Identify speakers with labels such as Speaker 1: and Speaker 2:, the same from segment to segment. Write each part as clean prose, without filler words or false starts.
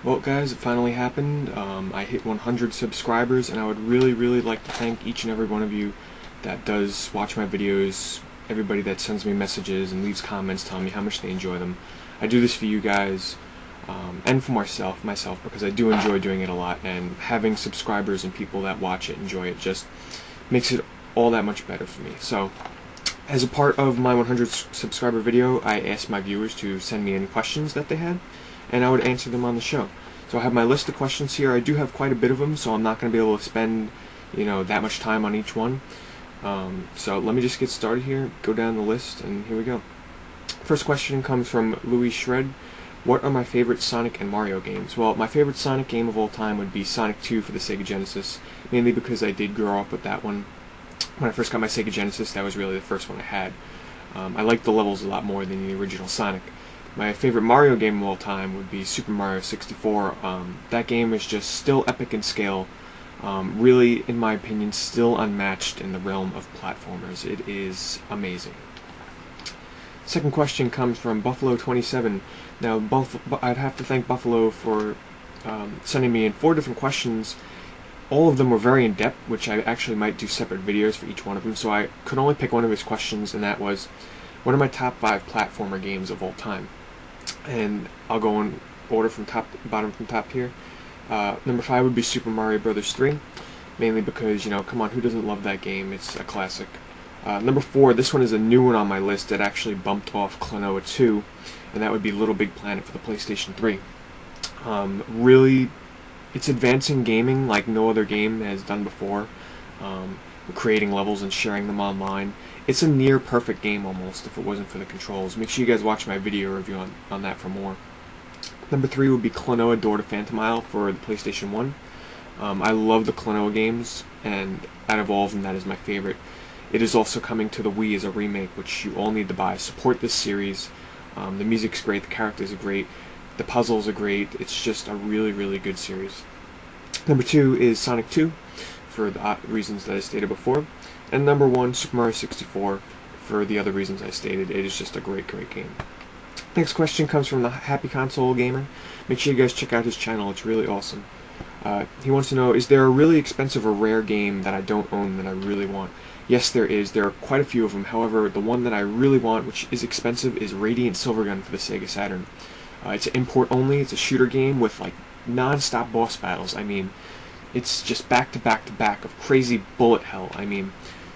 Speaker 1: Well, guys, it finally happened. I hit 100 subscribers, and I would really like to thank each and every one of you that does watch my videos, everybody that sends me messages and leaves comments telling me how much they enjoy them. I do this for you guys, and for myself, because I do enjoy doing it a lot, and having subscribers and people that watch it, enjoy it, just makes it all that much better for me. So, as a part of my 100 subscriber video, I asked my viewers to send me any questions that they had, and I would answer them on the show. So I have my list of questions here. I do have quite a bit of them, so I'm not going to be able to spend, that much time on each one. So let me just get started here, go down the list, and here we go. First question comes from Louis Shred. What are my favorite Sonic and Mario games? Well, my favorite Sonic game of all time would be Sonic 2 for the Sega Genesis, mainly because I did grow up with that one. When I first got my Sega Genesis, that was really the first one I had. I liked the levels a lot more than the original Sonic. My favorite Mario game of all time would be Super Mario 64. That game is just still epic in scale. Really, in my opinion, still unmatched in the realm of platformers. It is amazing. Second question comes from Buffalo27. Now, I'd have to thank Buffalo for sending me in 4 different questions. All of them were very in-depth, which I actually might do separate videos for each one of them, so I could only pick one of his questions, and that was, what are my top 5 platformer games of all time? And I'll go in order from bottom from top here. Number 5 would be Super Mario Bros. 3, mainly because, come on, who doesn't love that game? It's a classic. Number 4, this one is a new one on my list that actually bumped off Klonoa 2, and that would be Little Big Planet for the PlayStation 3. Really, it's advancing gaming like no other game has done before. Creating levels and sharing them online. It's a near perfect game almost if it wasn't for the controls. Make sure you guys watch my video review on that for more. Number 3 would be Klonoa Door to Phantom Isle for the PlayStation 1. I love the Klonoa games, and out of all of them, that is my favorite. It is also coming to the Wii as a remake, which you all need to buy. Support this series. The music's great, the characters are great, the puzzles are great. It's just a really good series. Number 2 is Sonic 2, for the reasons that I stated before. And number 1, Super Mario 64, for the other reasons I stated. It is just a great game. Next question comes from the HappyConsoleGamer. Make sure you guys check out his channel, it's really awesome. He wants to know, is there a really expensive or rare game that I don't own that I really want? Yes, there is. There are quite a few of them. However, the one that I really want, which is expensive, is Radiant Silvergun for the Sega Saturn. It's an import only. It's a shooter game with like non-stop boss battles. I mean, it's just back to back of crazy bullet hell. I mean,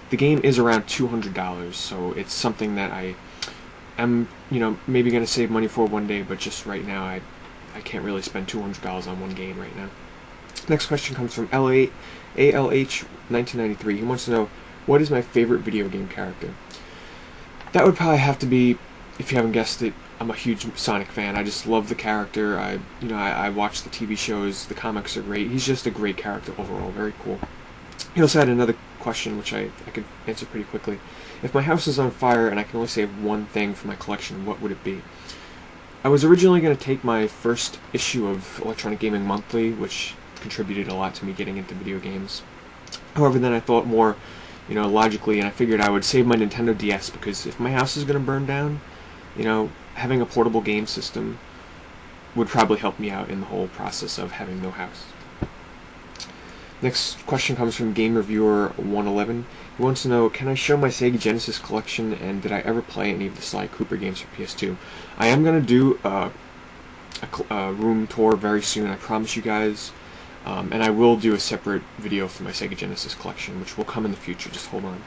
Speaker 1: the game is around $200, so it's something that I am, maybe going to save money for one day, but just right now I can't really spend $200 on one game right now. Next question comes from ALH1993. He wants to know, what is my favorite video game character? That would probably have to be, if you haven't guessed it, I'm a huge Sonic fan. I just love the character. I watch the TV shows. The comics are great. He's just a great character overall. Very cool. He also had another question, which I could answer pretty quickly. If my house is on fire and I can only save one thing from my collection, what would it be? I was originally going to take my first issue of Electronic Gaming Monthly, which contributed a lot to me getting into video games. However, then I thought more, logically, and I figured I would save my Nintendo DS, because if my house is going to burn down, having a portable game system would probably help me out in the whole process of having no house. Next question comes from GameReviewer111. He wants to know, can I show my Sega Genesis collection, and did I ever play any of the Sly Cooper games for PS2? I am going to do a room tour very soon, I promise you guys. And I will do a separate video for my Sega Genesis collection, which will come in the future, just hold on.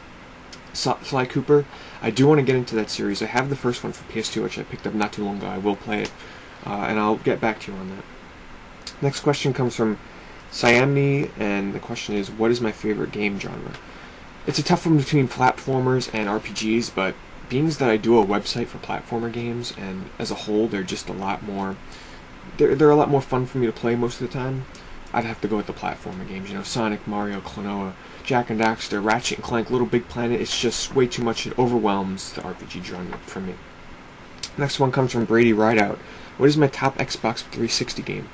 Speaker 1: Sly Cooper, I do want to get into that series. I have the first one for PS2, which I picked up not too long ago. I will play it, and I'll get back to you on that. Next question comes from Siam Knee, and the question is, what is my favorite game genre? It's a tough one between platformers and RPGs, but being that I do a website for platformer games, and as a whole, they're just a lot more... They're a lot more fun for me to play most of the time. I'd have to go with the platformer games, Sonic, Mario, Klonoa, Jak and Daxter, Ratchet and Clank, Little Big Planet. It's just way too much. It overwhelms the RPG genre for me. Next one comes from Brady Rideout. What is my top Xbox 360 game?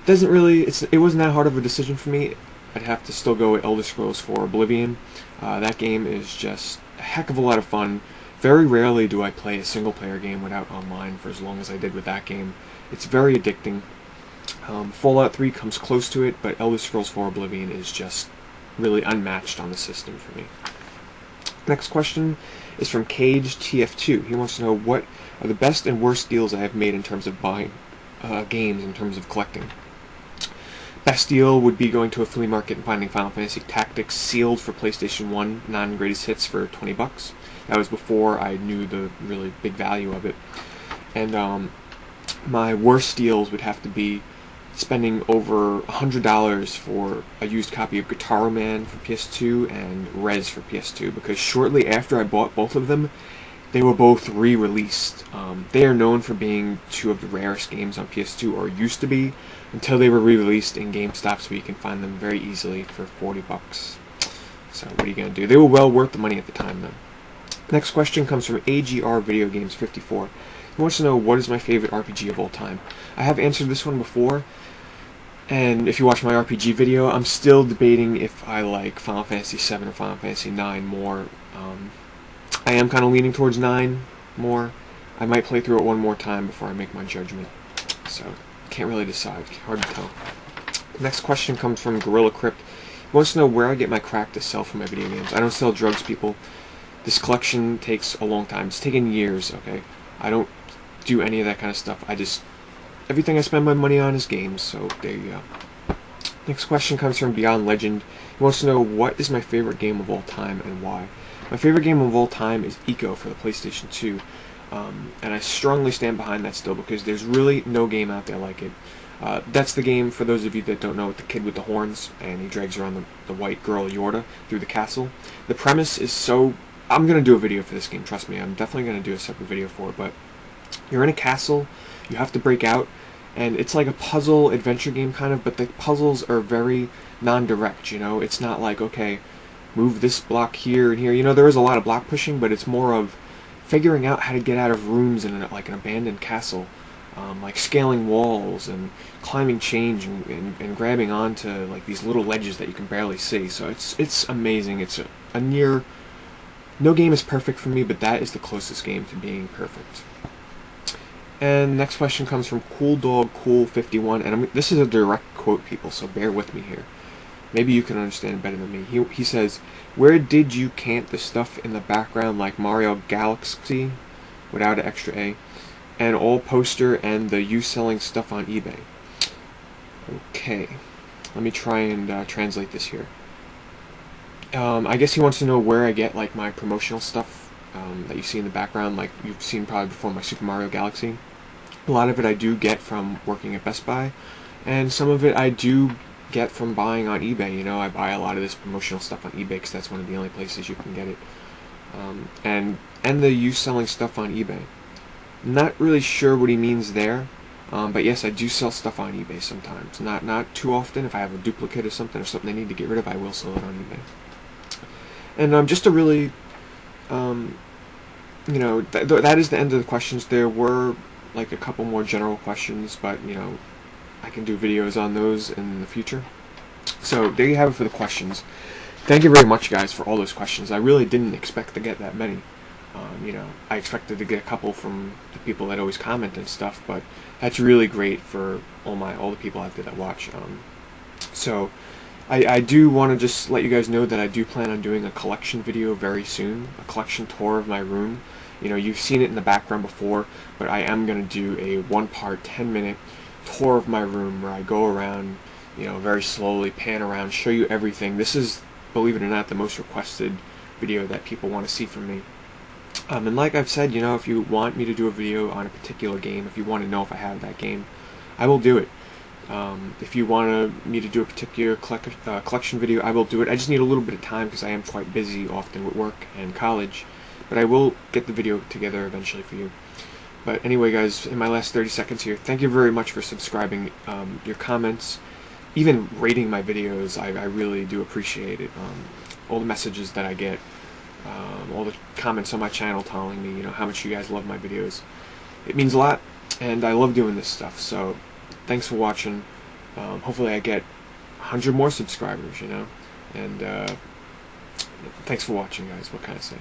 Speaker 1: It wasn't that hard of a decision for me. I'd have to still go with Elder Scrolls 4 Oblivion. That game is just a heck of a lot of fun. Very rarely do I play a single player game without online for as long as I did with that game. It's very addicting. Fallout 3 comes close to it, but Elder Scrolls 4 Oblivion is just really unmatched on the system for me. Next question is from Cage TF2. He wants to know what are the best and worst deals I have made in terms of buying games, in terms of collecting. Best deal would be going to a flea market and finding Final Fantasy Tactics sealed for PlayStation 1 non-greatest hits for $20. That was before I knew the really big value of it. And my worst deals would have to be spending over $100 for a used copy of Guitar Man for PS2 and Rez for PS2, because shortly after I bought both of them, they were both re-released. They are known for being two of the rarest games on PS2, or used to be, until they were re-released in GameStop, so you can find them very easily for $40. So what are you going to do? They were well worth the money at the time, though. Next question comes from AGR Video Games 54. He wants to know what is my favorite RPG of all time. I have answered this one before, and if you watch my RPG video, I'm still debating if I like Final Fantasy VII or Final Fantasy IX more. I am kind of leaning towards 9 more. I might play through it one more time before I make my judgment. So, can't really decide. Hard to tell. Next question comes from Gorilla Crypt. He wants to know where I get my crack to sell for my video games. I don't sell drugs, people. This collection takes a long time. It's taken years, okay? I don't do any of that kind of stuff. Everything I spend my money on is games, so there you go. Next question comes from Beyond Legend. He wants to know what is my favorite game of all time and why. My favorite game of all time is Ico for the PlayStation 2, and I strongly stand behind that still because there's really no game out there like it. That's the game, for those of you that don't know, with the kid with the horns, and he drags around the white girl Yorda through the castle. The premise is so... I'm going to do a video for this game, trust me. I'm definitely going to do a separate video for it, but you're in a castle, you have to break out, and it's like a puzzle adventure game kind of, but the puzzles are very non-direct, you know? It's not like, okay, move this block here and here. You know, there is a lot of block pushing, but it's more of figuring out how to get out of rooms in like an abandoned castle, like scaling walls and climbing chains and grabbing onto like these little ledges that you can barely see. So it's amazing. It's a near... No game is perfect for me, but that is the closest game to being perfect. And next question comes from CoolDogCool51, and this is a direct quote, people, so bear with me here. Maybe you can understand better than me. He says, "Where did you camp the stuff in the background like Mario Galaxy, without an extra A, and all poster and the you selling stuff on eBay?" Okay, let me try and translate this here. I guess he wants to know where I get like my promotional stuff that you see in the background, like you've seen probably before, my Super Mario Galaxy. A lot of it I do get from working at Best Buy, and some of it I do get from buying on eBay. You know, I buy a lot of this promotional stuff on eBay because that's one of the only places you can get it. And the you selling stuff on eBay. Not really sure what he means there, but yes, I do sell stuff on eBay sometimes. Not too often. If I have a duplicate or something I need to get rid of, I will sell it on eBay. And just to really, you know, that is the end of the questions. There were like a couple more general questions, but you know, I can do videos on those in the future. So there you have it for the questions. Thank you very much, guys, for all those questions. I really didn't expect to get that many. You know, I expected to get a couple from the people that always comment and stuff, but that's really great for all the people out there that watch. So I do want to just let you guys know that I do plan on doing a collection video very soon, a collection tour of my room. You know, you've seen it in the background before, but I am going to do a one-part, 10-minute tour of my room where I go around, you know, very slowly, pan around, show you everything. This is, believe it or not, the most requested video that people want to see from me. And like I've said, you know, if you want me to do a video on a particular game, if you want to know if I have that game, I will do it. If you want me to do a particular collection video, I will do it. I just need a little bit of time because I am quite busy often with work and college, but I will get the video together eventually for you. But anyway, guys, in my last 30 seconds here, thank you very much for subscribing, your comments, even rating my videos. I really do appreciate it. All the messages that I get, all the comments on my channel telling me, you know, how much you guys love my videos. It means a lot, and I love doing this stuff. So thanks for watching. Hopefully I get 100 more subscribers, you know, and thanks for watching, guys. What can I say?